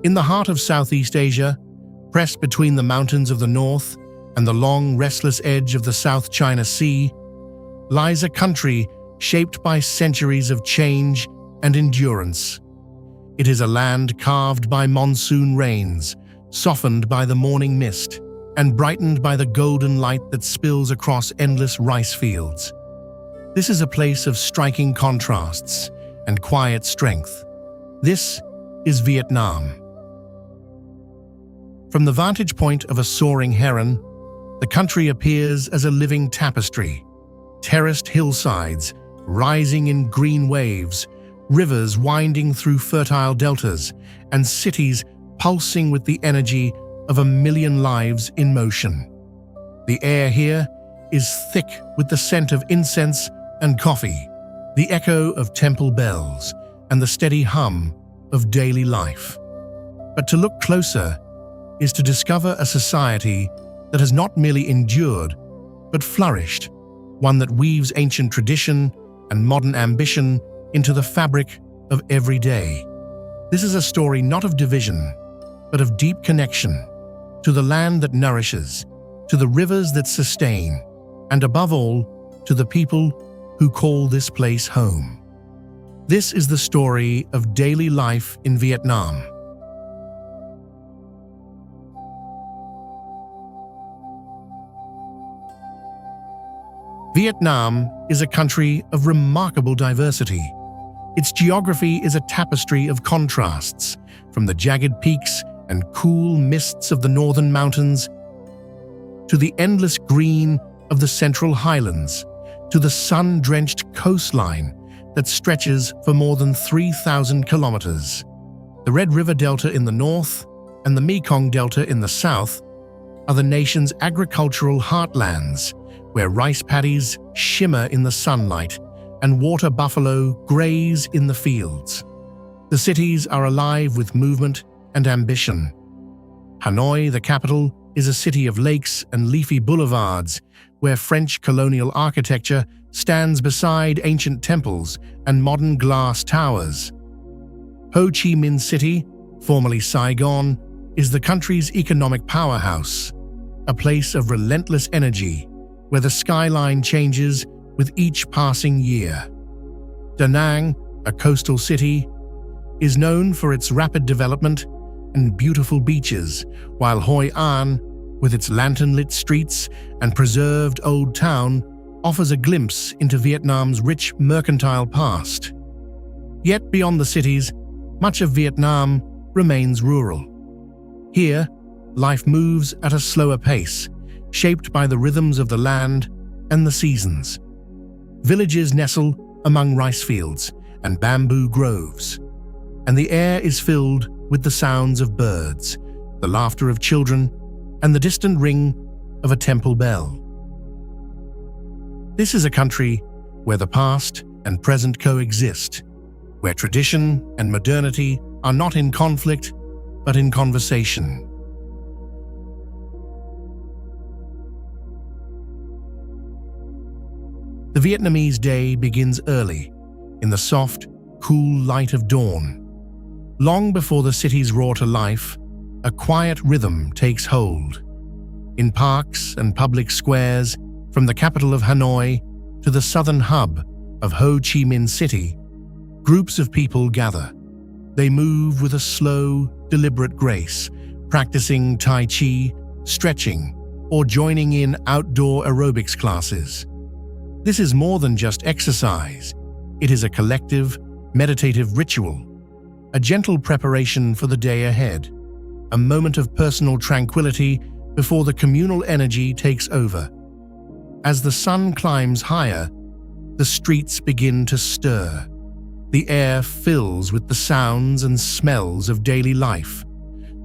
In the heart of Southeast Asia, pressed between the mountains of the north and the long, restless edge of the South China Sea, lies a country shaped by centuries of change and endurance. It is a land carved by monsoon rains, softened by the morning mist, and brightened by the golden light that spills across endless rice fields. This is a place of striking contrasts and quiet strength. This is Vietnam. From the vantage point of a soaring heron, the country appears as a living tapestry. Terraced hillsides rising in green waves, rivers winding through fertile deltas, and cities pulsing with the energy of a million lives in motion. The air here is thick with the scent of incense and coffee, the echo of temple bells, and the steady hum of daily life. But to look closer is to discover a society that has not merely endured, but flourished, one that weaves ancient tradition and modern ambition into the fabric of every day. This is a story not of division, but of deep connection to the land that nourishes, to the rivers that sustain, and above all, to the people who call this place home. This is the story of daily life in Vietnam. Vietnam is a country of remarkable diversity. Its geography is a tapestry of contrasts, from the jagged peaks and cool mists of the northern mountains to the endless green of the central highlands, to the sun-drenched coastline that stretches for more than 3,000 kilometers. The Red River Delta in the north and the Mekong Delta in the south are the nation's agricultural heartlands, where rice paddies shimmer in the sunlight and water buffalo graze in the fields. The cities are alive with movement and ambition. Hanoi, the capital, is a city of lakes and leafy boulevards where French colonial architecture stands beside ancient temples and modern glass towers. Ho Chi Minh City, formerly Saigon, is the country's economic powerhouse, a place of relentless energy where the skyline changes with each passing year. Da Nang, a coastal city, is known for its rapid development and beautiful beaches, while Hoi An, with its lantern-lit streets and preserved old town, offers a glimpse into Vietnam's rich mercantile past. Yet beyond the cities, much of Vietnam remains rural. Here, life moves at a slower pace, shaped by the rhythms of the land and the seasons. Villages nestle among rice fields and bamboo groves, and the air is filled with the sounds of birds, the laughter of children, and the distant ring of a temple bell. This is a country where the past and present coexist, where tradition and modernity are not in conflict, but in conversation. The Vietnamese day begins early, in the soft, cool light of dawn. Long before the cities roar to life, a quiet rhythm takes hold. In parks and public squares, from the capital of Hanoi to the southern hub of Ho Chi Minh City, groups of people gather. They move with a slow, deliberate grace, practicing Tai Chi, stretching, or joining in outdoor aerobics classes. This is more than just exercise. It is a collective, meditative ritual, a gentle preparation for the day ahead, a moment of personal tranquility before the communal energy takes over. As the sun climbs higher, the streets begin to stir. The air fills with the sounds and smells of daily life.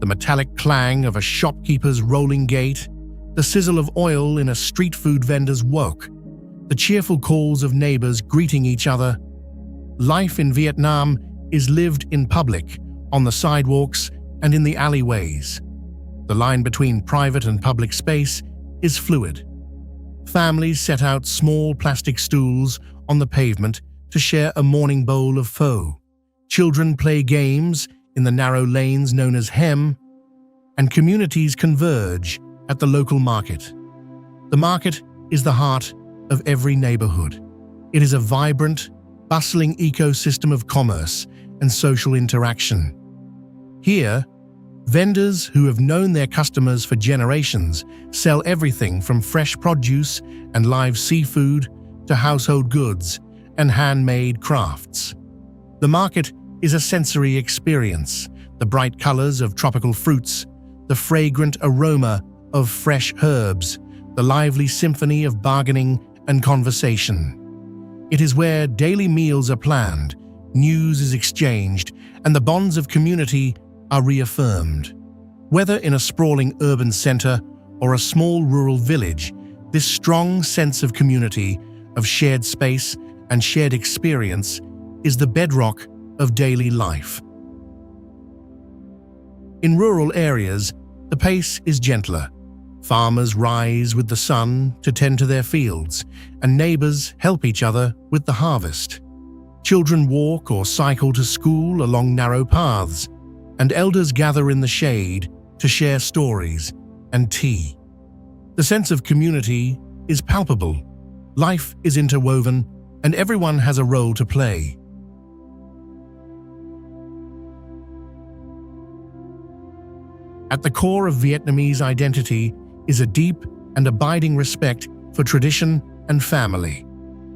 The metallic clang of a shopkeeper's rolling gate, the sizzle of oil in a street food vendor's wok, the cheerful calls of neighbors greeting each other. Life in Vietnam is lived in public, on the sidewalks, and in the alleyways. The line between private and public space is fluid. Families set out small plastic stools on the pavement to share a morning bowl of pho. Children play games in the narrow lanes known as hem, and communities converge at the local market. The market is the heart of every neighborhood. It is a vibrant, bustling ecosystem of commerce and social interaction. Here, vendors who have known their customers for generations sell everything from fresh produce and live seafood to household goods and handmade crafts. The market is a sensory experience, the bright colors of tropical fruits, the fragrant aroma of fresh herbs, the lively symphony of bargaining and conversation. It is where daily meals are planned, news is exchanged, and the bonds of community are reaffirmed. Whether in a sprawling urban center or a small rural village, this strong sense of community, of shared space and shared experience is the bedrock of daily life. In rural areas, the pace is gentler. Farmers rise with the sun to tend to their fields, and neighbors help each other with the harvest. Children walk or cycle to school along narrow paths, and elders gather in the shade to share stories and tea. The sense of community is palpable. Life is interwoven, and everyone has a role to play. At the core of Vietnamese identity is a deep and abiding respect for tradition and family.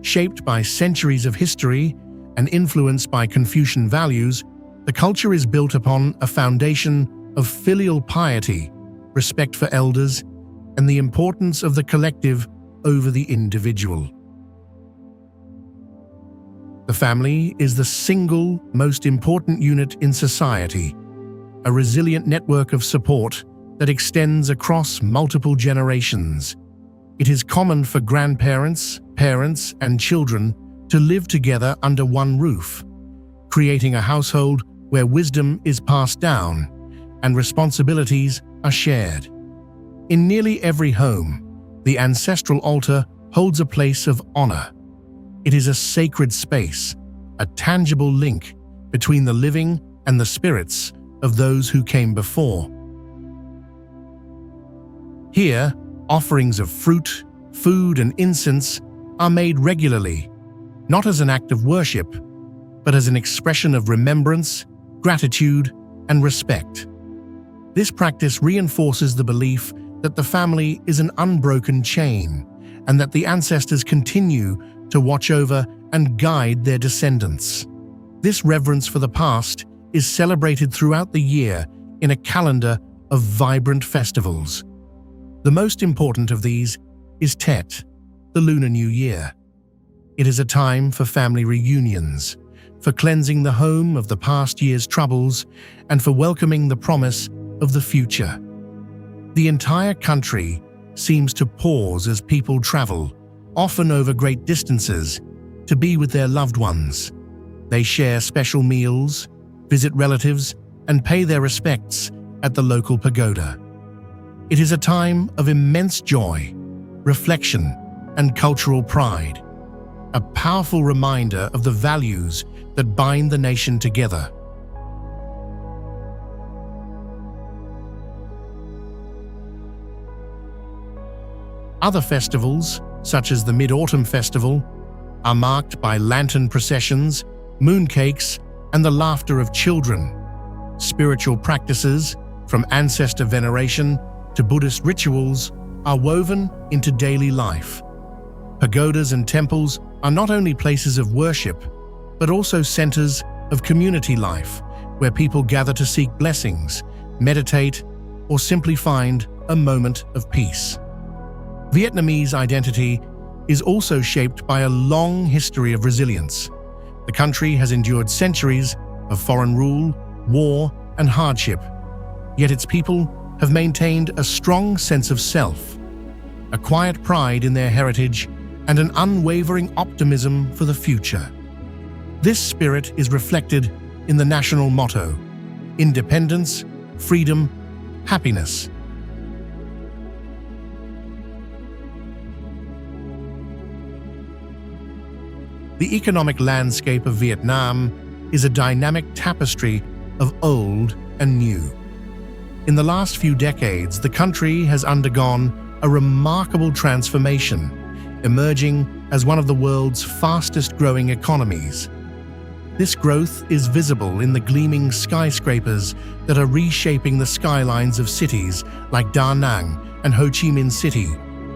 Shaped by centuries of history and influenced by Confucian values, the culture is built upon a foundation of filial piety, respect for elders, and the importance of the collective over the individual. The family is the single most important unit in society, a resilient network of support that extends across multiple generations. It is common for grandparents, parents, and children to live together under one roof, creating a household where wisdom is passed down and responsibilities are shared. In nearly every home, the ancestral altar holds a place of honor. It is a sacred space, a tangible link between the living and the spirits of those who came before. Here, offerings of fruit, food, and incense are made regularly, not as an act of worship, but as an expression of remembrance, gratitude, and respect. This practice reinforces the belief that the family is an unbroken chain and that the ancestors continue to watch over and guide their descendants. This reverence for the past is celebrated throughout the year in a calendar of vibrant festivals. The most important of these is Tet, the Lunar New Year. It is a time for family reunions, for cleansing the home of the past year's troubles, and for welcoming the promise of the future. The entire country seems to pause as people travel, often over great distances, to be with their loved ones. They share special meals, visit relatives, and pay their respects at the local pagoda. It is a time of immense joy, reflection, and cultural pride, a powerful reminder of the values that bind the nation together. Other festivals, such as the Mid-Autumn Festival, are marked by lantern processions, mooncakes, and the laughter of children. Spiritual practices, from ancestor veneration to Buddhist rituals, are woven into daily life. Pagodas and temples are not only places of worship, but also centers of community life, where people gather to seek blessings, meditate, or simply find a moment of peace. Vietnamese identity is also shaped by a long history of resilience. The country has endured centuries of foreign rule, war, and hardship, yet its people have maintained a strong sense of self, a quiet pride in their heritage, and an unwavering optimism for the future. This spirit is reflected in the national motto: independence, freedom, happiness. The economic landscape of Vietnam is a dynamic tapestry of old and new. In the last few decades, the country has undergone a remarkable transformation, emerging as one of the world's fastest-growing economies. This growth is visible in the gleaming skyscrapers that are reshaping the skylines of cities like Da Nang and Ho Chi Minh City,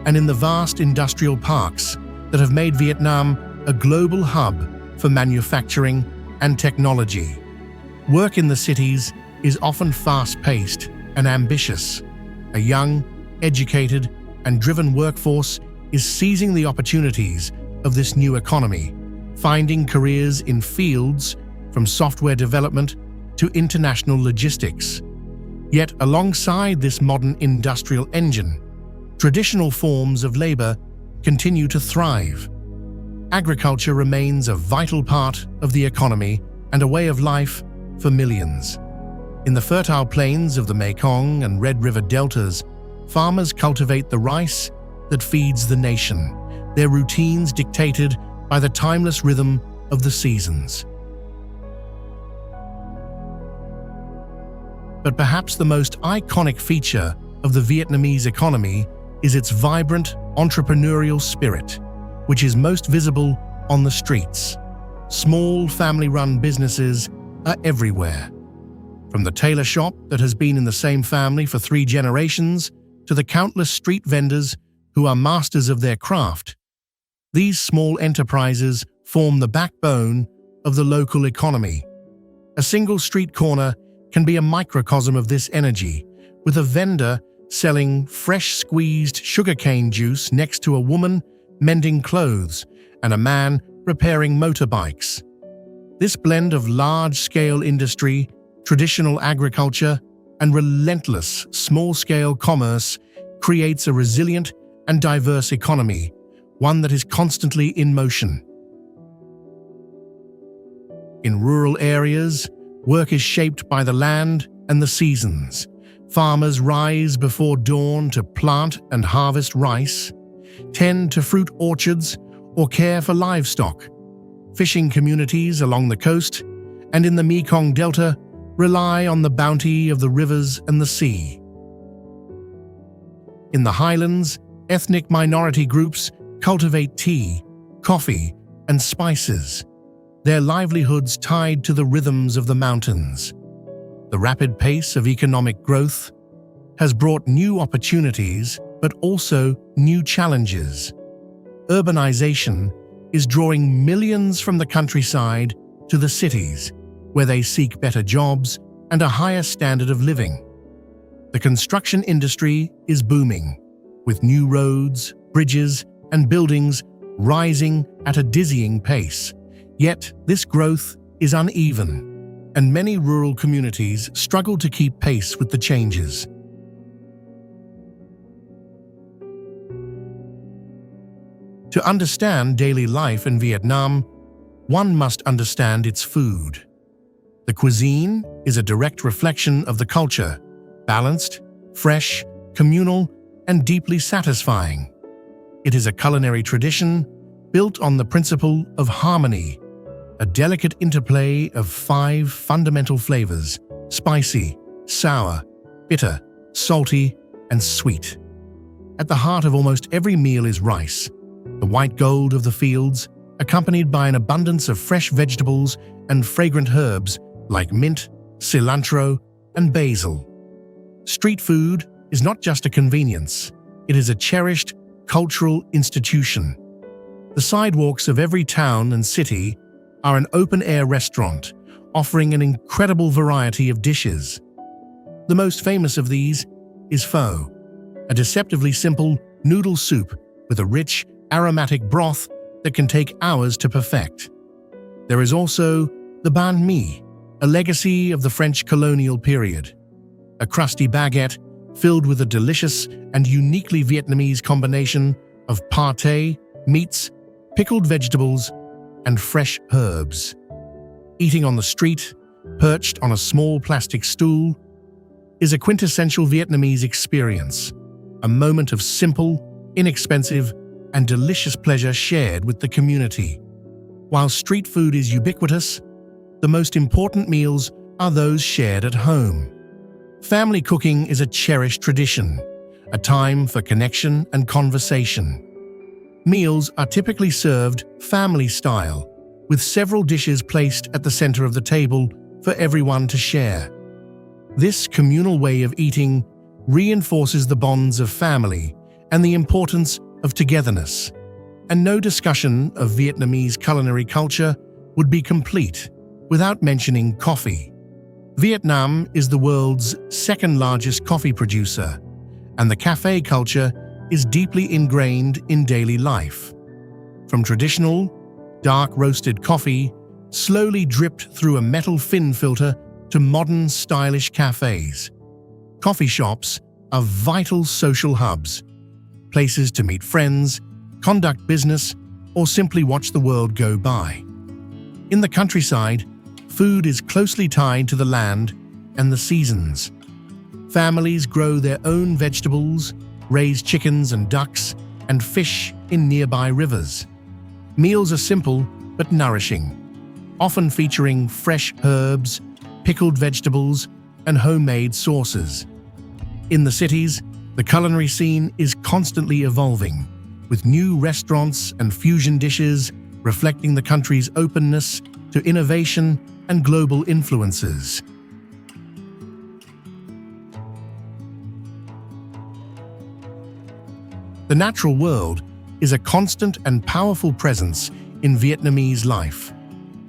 and in the vast industrial parks that have made Vietnam a global hub for manufacturing and technology. Work in the cities is often fast-paced and ambitious. A young, educated, and driven workforce is seizing the opportunities of this new economy, finding careers in fields from software development to international logistics. Yet alongside this modern industrial engine, traditional forms of labor continue to thrive. Agriculture remains a vital part of the economy and a way of life for millions. In the fertile plains of the Mekong and Red River deltas, farmers cultivate the rice that feeds the nation, their routines dictated by the timeless rhythm of the seasons. But perhaps the most iconic feature of the Vietnamese economy is its vibrant entrepreneurial spirit, which is most visible on the streets. Small family-run businesses are everywhere. From the tailor shop that has been in the same family for 3 generations to the countless street vendors who are masters of their craft, these small enterprises form the backbone of the local economy. A single street corner can be a microcosm of this energy, with a vendor selling fresh squeezed sugarcane juice next to a woman mending clothes and a man repairing motorbikes. This blend of large-scale industry, traditional agriculture, and relentless small-scale commerce creates a resilient and diverse economy, one that is constantly in motion. In rural areas, work is shaped by the land and the seasons. Farmers rise before dawn to plant and harvest rice, tend to fruit orchards, or care for livestock. Fishing communities along the coast and in the Mekong Delta rely on the bounty of the rivers and the sea. In the highlands, ethnic minority groups cultivate tea, coffee, and spices, their livelihoods tied to the rhythms of the mountains. The rapid pace of economic growth has brought new opportunities, but also new challenges. Urbanization is drawing millions from the countryside to the cities, where they seek better jobs and a higher standard of living. The construction industry is booming, with new roads, bridges, and buildings rising at a dizzying pace. Yet this growth is uneven, and many rural communities struggle to keep pace with the changes. To understand daily life in Vietnam, one must understand its food. The cuisine is a direct reflection of the culture, balanced, fresh, communal, and deeply satisfying. It is a culinary tradition built on the principle of harmony, a delicate interplay of 5 fundamental flavors: spicy, sour, bitter, salty, and sweet. At the heart of almost every meal is rice, the white gold of the fields, accompanied by an abundance of fresh vegetables and fragrant herbs like mint, cilantro, and basil. Street food is not just a convenience, it is a cherished cultural institution. The sidewalks of every town and city are an open-air restaurant, offering an incredible variety of dishes. The most famous of these is pho, a deceptively simple noodle soup with a rich, aromatic broth that can take hours to perfect. There is also the banh mi, a legacy of the French colonial period. A crusty baguette filled with a delicious and uniquely Vietnamese combination of pâté, meats, pickled vegetables, and fresh herbs. Eating on the street, perched on a small plastic stool, is a quintessential Vietnamese experience, a moment of simple, inexpensive, and delicious pleasure shared with the community. While street food is ubiquitous, the most important meals are those shared at home. Family cooking is a cherished tradition, a time for connection and conversation. Meals are typically served family-style, with several dishes placed at the center of the table for everyone to share. This communal way of eating reinforces the bonds of family and the importance of togetherness. And no discussion of Vietnamese culinary culture would be complete without mentioning coffee. Vietnam is the world's second-largest coffee producer, and the cafe culture is deeply ingrained in daily life. From traditional, dark roasted coffee, slowly dripped through a metal fin filter, to modern, stylish cafes. Coffee shops are vital social hubs, places to meet friends, conduct business, or simply watch the world go by. In the countryside, food is closely tied to the land and the seasons. Families grow their own vegetables, raise chickens and ducks, and fish in nearby rivers. Meals are simple but nourishing, often featuring fresh herbs, pickled vegetables, and homemade sauces. In the cities, the culinary scene is constantly evolving, with new restaurants and fusion dishes reflecting the country's openness to innovation and global influences. The natural world is a constant and powerful presence in Vietnamese life.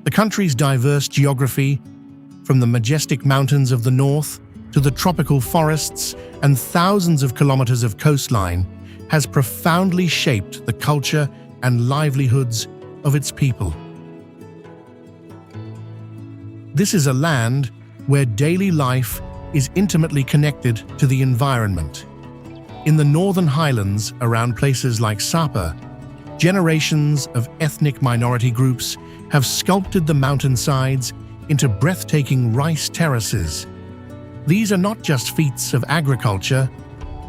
The country's diverse geography, from the majestic mountains of the north to the tropical forests and thousands of kilometers of coastline, has profoundly shaped the culture and livelihoods of its people. This is a land where daily life is intimately connected to the environment. In the northern highlands around places like Sapa, generations of ethnic minority groups have sculpted the mountainsides into breathtaking rice terraces. These are not just feats of agriculture,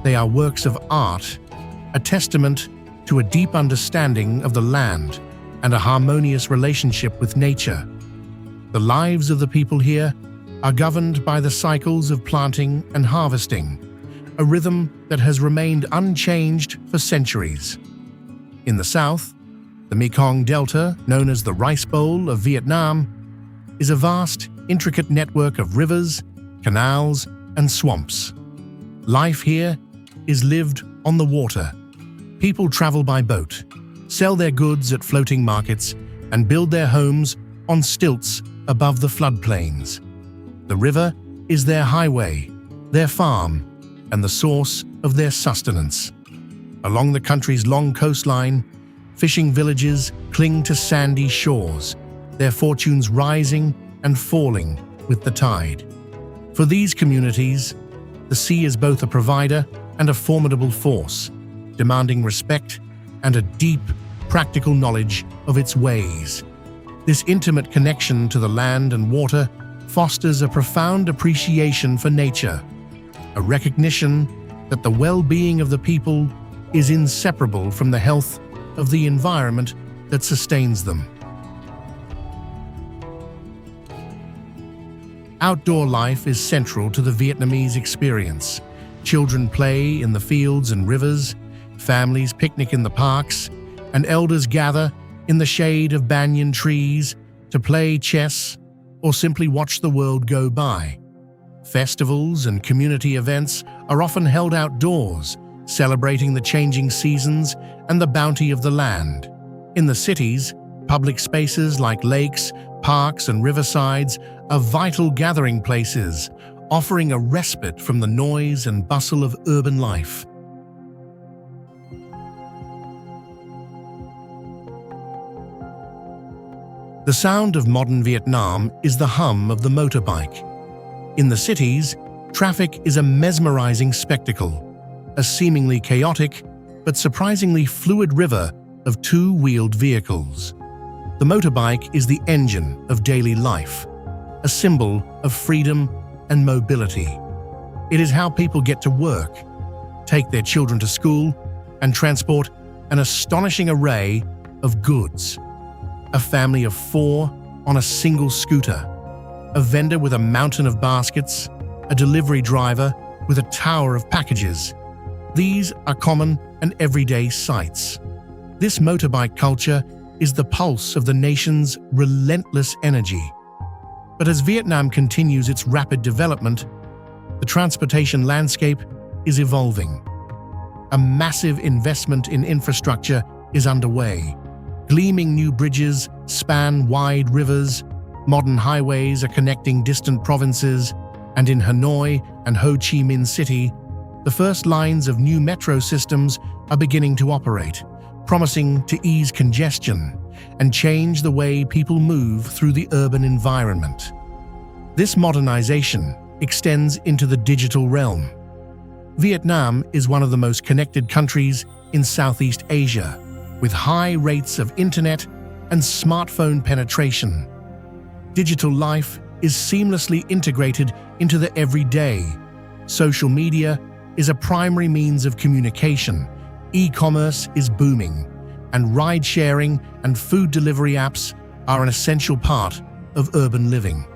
they are works of art, a testament to a deep understanding of the land and a harmonious relationship with nature. The lives of the people here are governed by the cycles of planting and harvesting, a rhythm that has remained unchanged for centuries. In the south, the Mekong Delta, known as the Rice Bowl of Vietnam, is a vast, intricate network of rivers, canals, and swamps. Life here is lived on the water. People travel by boat, sell their goods at floating markets, and build their homes on stilts above the floodplains. The river is their highway, their farm, and the source of their sustenance. Along the country's long coastline, fishing villages cling to sandy shores, their fortunes rising and falling with the tide. For these communities, the sea is both a provider and a formidable force, demanding respect and a deep, practical knowledge of its ways. This intimate connection to the land and water fosters a profound appreciation for nature, a recognition that the well-being of the people is inseparable from the health of the environment that sustains them. Outdoor life is central to the Vietnamese experience. Children play in the fields and rivers, families picnic in the parks, and elders gather in the shade of banyan trees to play chess or simply watch the world go by. Festivals and community events are often held outdoors, celebrating the changing seasons and the bounty of the land. In the cities, public spaces like lakes, parks, and riversides are vital gathering places, offering a respite from the noise and bustle of urban life. The sound of modern Vietnam is the hum of the motorbike. In the cities, traffic is a mesmerizing spectacle, a seemingly chaotic but surprisingly fluid river of two-wheeled vehicles. The motorbike is the engine of daily life, a symbol of freedom and mobility. It is how people get to work, take their children to school, and transport an astonishing array of goods. A family of 4 on a single scooter, a vendor with a mountain of baskets, a delivery driver with a tower of packages. These are common and everyday sights. This motorbike culture is the pulse of the nation's relentless energy. But as Vietnam continues its rapid development, the transportation landscape is evolving. A massive investment in infrastructure is underway. Gleaming new bridges span wide rivers, modern highways are connecting distant provinces, and in Hanoi and Ho Chi Minh City, the first lines of new metro systems are beginning to operate, promising to ease congestion and change the way people move through the urban environment. This modernization extends into the digital realm. Vietnam is one of the most connected countries in Southeast Asia, with high rates of internet and smartphone penetration. Digital life is seamlessly integrated into the everyday. Social media is a primary means of communication, e-commerce is booming, and ride-sharing and food delivery apps are an essential part of urban living.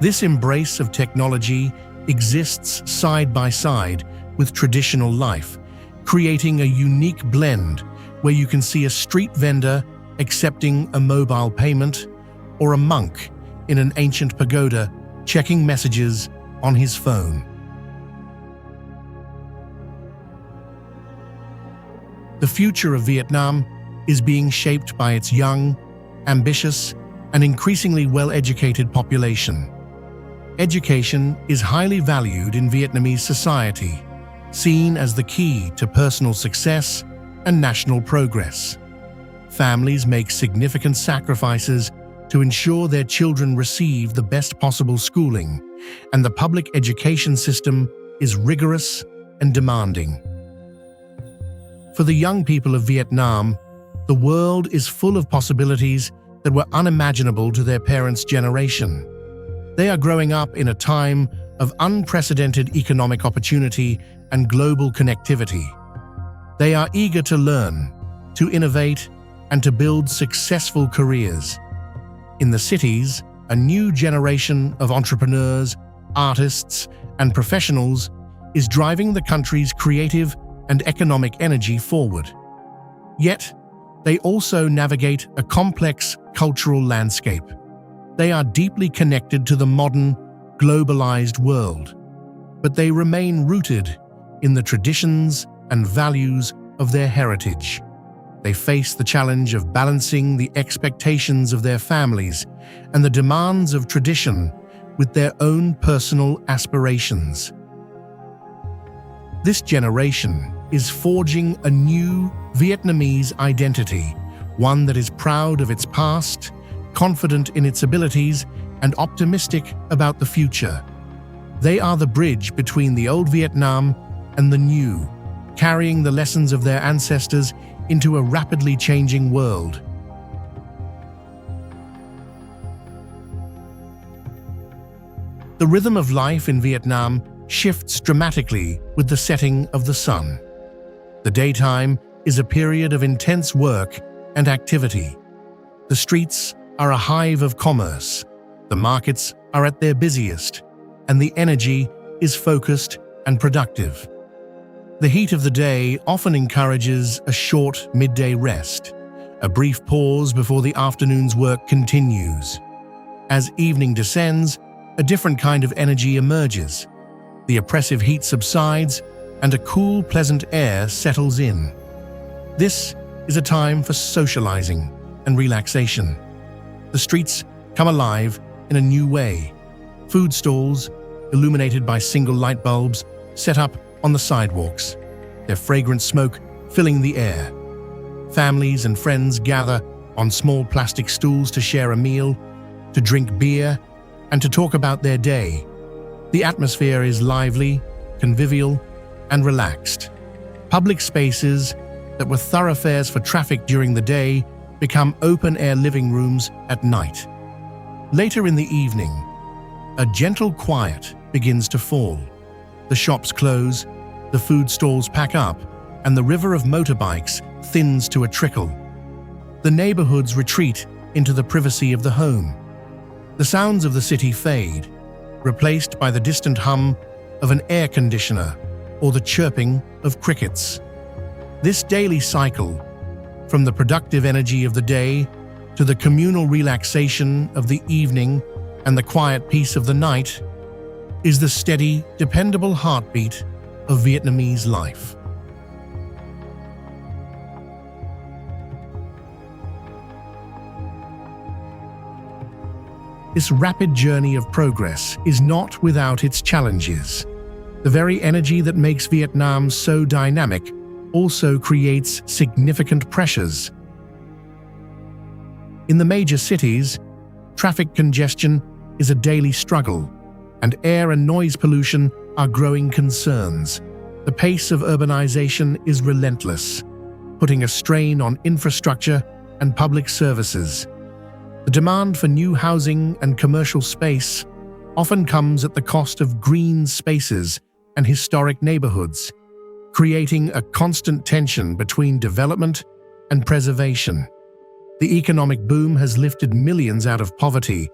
This embrace of technology exists side by side with traditional life, creating a unique blend where you can see a street vendor accepting a mobile payment or a monk in an ancient pagoda checking messages on his phone. The future of Vietnam is being shaped by its young, ambitious, and increasingly well-educated population. Education is highly valued in Vietnamese society, seen as the key to personal success and national progress. Families make significant sacrifices to ensure their children receive the best possible schooling, and the public education system is rigorous and demanding. For the young people of Vietnam, the world is full of possibilities that were unimaginable to their parents' generation. They are growing up in a time of unprecedented economic opportunity and global connectivity. They are eager to learn, to innovate, and to build successful careers. In the cities, a new generation of entrepreneurs, artists, and professionals is driving the country's creative and economic energy forward. Yet, they also navigate a complex cultural landscape. They are deeply connected to the modern, globalized world, but they remain rooted in the traditions and values of their heritage. They face the challenge of balancing the expectations of their families and the demands of tradition with their own personal aspirations. This generation is forging a new Vietnamese identity, one that is proud of its past, confident in its abilities, and optimistic about the future. They are the bridge between the old Vietnam and the new, carrying the lessons of their ancestors into a rapidly changing world. The rhythm of life in Vietnam shifts dramatically with the setting of the sun. The daytime is a period of intense work and activity. The streets are a hive of commerce, the markets are at their busiest, and the energy is focused and productive. The heat of the day often encourages a short midday rest, a brief pause before the afternoon's work continues. As evening descends, a different kind of energy emerges. The oppressive heat subsides, and a cool, pleasant air settles in. This is a time for socializing and relaxation. The streets come alive in a new way. Food stalls, illuminated by single light bulbs, set up on the sidewalks, their fragrant smoke filling the air. Families and friends gather on small plastic stools to share a meal, to drink beer, and to talk about their day. The atmosphere is lively, convivial, and relaxed. Public spaces that were thoroughfares for traffic during the day become open-air living rooms at night. Later in the evening, a gentle quiet begins to fall. The shops close, the food stalls pack up, and the river of motorbikes thins to a trickle. The neighborhoods retreat into the privacy of the home. The sounds of the city fade, replaced by the distant hum of an air conditioner or the chirping of crickets. This daily cycle, from the productive energy of the day to the communal relaxation of the evening and the quiet peace of the night, is the steady, dependable heartbeat of Vietnamese life. This rapid journey of progress is not without its challenges. The very energy that makes Vietnam so dynamic also creates significant pressures. In the major cities, traffic congestion is a daily struggle, and air and noise pollution are growing concerns. The pace of urbanization is relentless, putting a strain on infrastructure and public services. The demand for new housing and commercial space often comes at the cost of green spaces and historic neighborhoods, creating a constant tension between development and preservation. The economic boom has lifted millions out of poverty,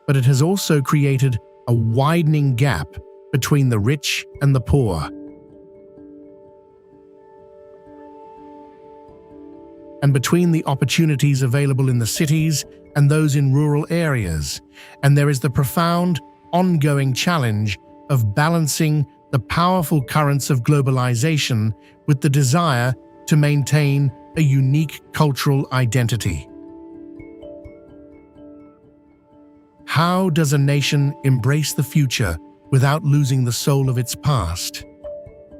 but it has also created a widening gap between the rich and the poor. And between the opportunities available in the cities and those in rural areas. And there is the profound, ongoing challenge of balancing the powerful currents of globalization with the desire to maintain a unique cultural identity. How does a nation embrace the future without losing the soul of its past?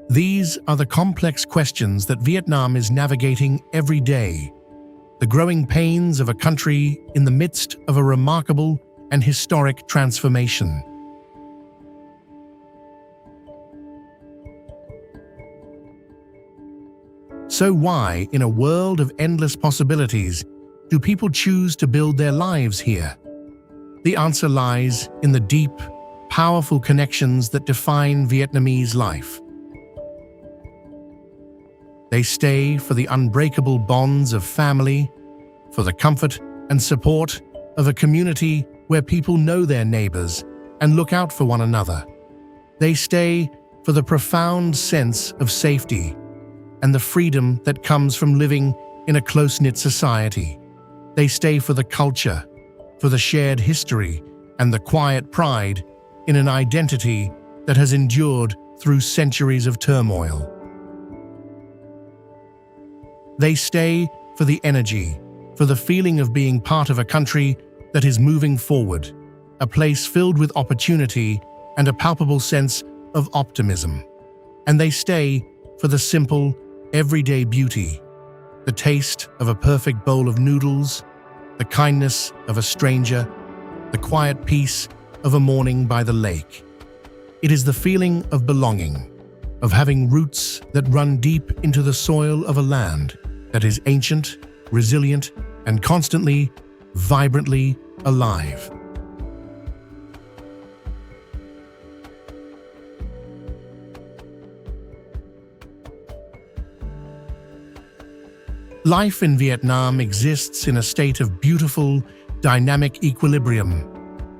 These are the complex questions that Vietnam is navigating every day. The growing pains of a country in the midst of a remarkable and historic transformation. So why, in a world of endless possibilities, do people choose to build their lives here? The answer lies in the deep, powerful connections that define Vietnamese life. They stay for the unbreakable bonds of family, for the comfort and support of a community where people know their neighbors and look out for one another. They stay for the profound sense of safety and the freedom that comes from living in a close-knit society. They stay for the culture, for the shared history, and the quiet pride in an identity that has endured through centuries of turmoil. They stay for the energy, for the feeling of being part of a country that is moving forward, a place filled with opportunity and a palpable sense of optimism. And they stay for the simple, everyday beauty, the taste of a perfect bowl of noodles, the kindness of a stranger, the quiet peace of a morning by the lake. It is the feeling of belonging, of having roots that run deep into the soil of a land that is ancient, resilient, and constantly, vibrantly alive. Life in Vietnam exists in a state of beautiful, dynamic equilibrium.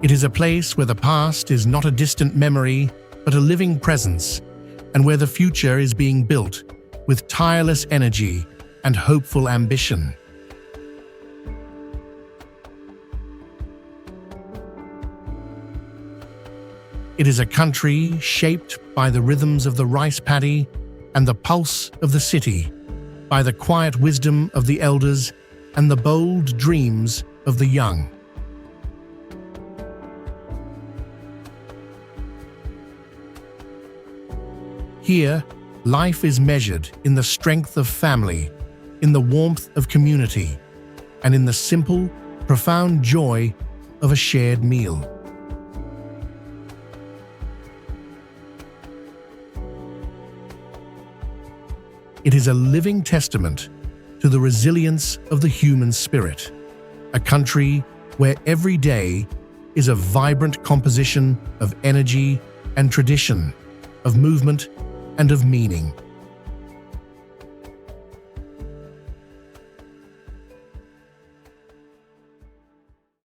It is a place where the past is not a distant memory, but a living presence, and where the future is being built with tireless energy and hopeful ambition. It is a country shaped by the rhythms of the rice paddy and the pulse of the city, by the quiet wisdom of the elders and the bold dreams of the young. Here, life is measured in the strength of family, in the warmth of community, and in the simple, profound joy of a shared meal. It is a living testament to the resilience of the human spirit, a country where every day is a vibrant composition of energy and tradition, of movement and of meaning.